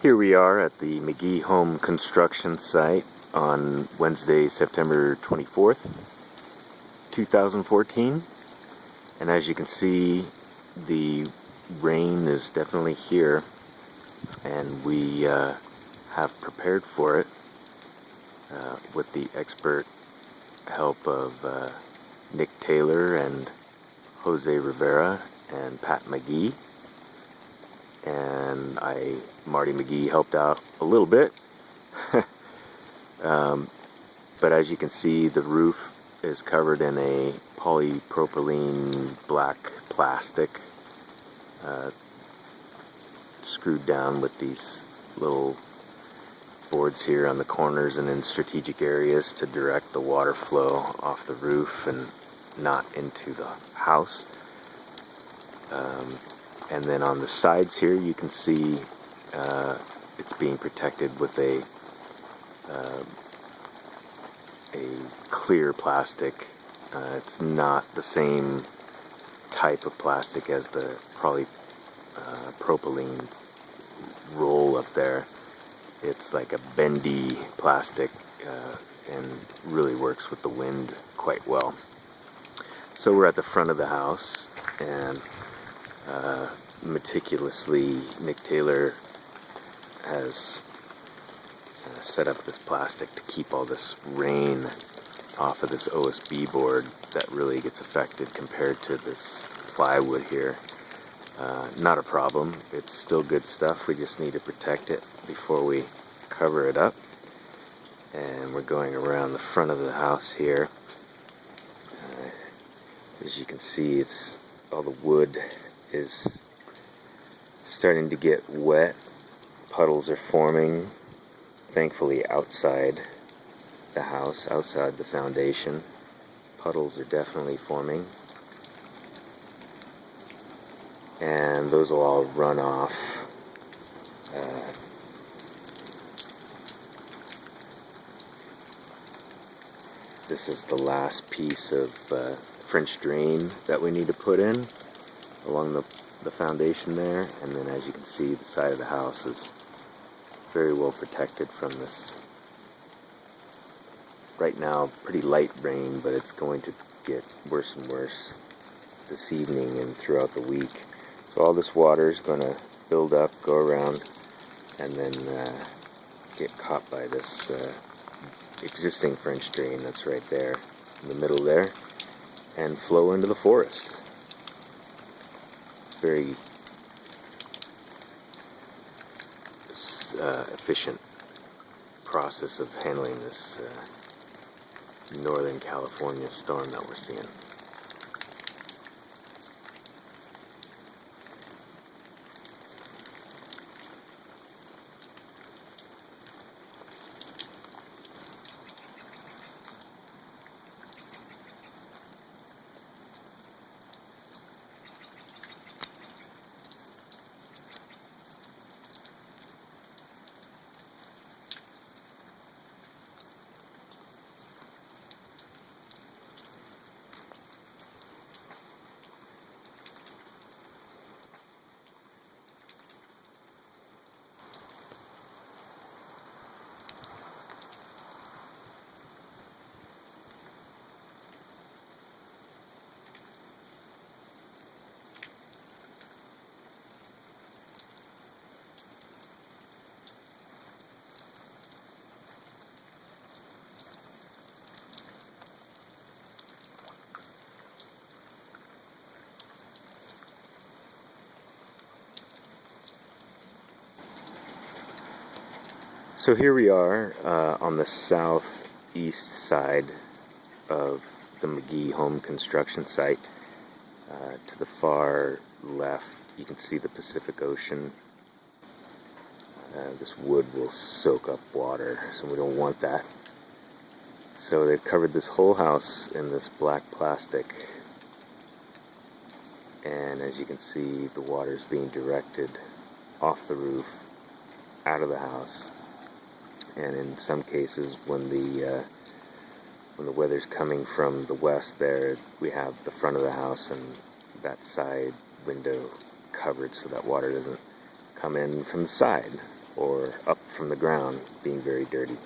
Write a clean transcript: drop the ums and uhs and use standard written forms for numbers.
Here we are at the McGee home construction site on Wednesday, September 24th, 2014. And as you can see, the rain is definitely here, and we have prepared for it with the expert help of Nick Taylor and Jose Rivera and Pat McGee. And Marty McGee helped out a little bit. But as you can see, the roof is covered in a polypropylene black plastic, screwed down with these little boards here on the corners and in strategic areas to direct the water flow off the roof and not into the house. And then on the sides here, you can see it's being protected with a clear plastic. It's not the same type of plastic as the polypropylene roll up there. It's like a bendy plastic and really works with the wind quite well. So we're at the front of the house, and meticulously Nick Taylor has set up this plastic to keep all this rain off of this OSB board that really gets affected compared to this plywood here. Not a problem. It's still good stuff. We just need to protect it before we cover it up. And we're going around the front of the house here. As you can see, it's all the wood is starting to get wet. Puddles are forming, thankfully outside the house, outside the foundation. Puddles are definitely forming, and those will all run off. This is the last piece of French drain that we need to put in along the foundation there, and then as you can see, the side of the house is very well protected from this right now pretty light rain, but it's going to get worse and worse this evening and throughout the week. So all this water is going to build up, go around, and then get caught by this existing French drain that's right there in the middle there, and flow into the forest. Very efficient process of handling this Northern California storm that we're seeing. So here we are on the southeast side of the McGee home construction site. To the far left, you can see the Pacific Ocean. This wood will soak up water, so we don't want that. So they've covered this whole house in this black plastic. And as you can see, the water is being directed off the roof, out of the house. And in some cases, when the weather's coming from the west there, we have the front of the house and that side window covered so that water doesn't come in from the side. or up from the ground being very dirty.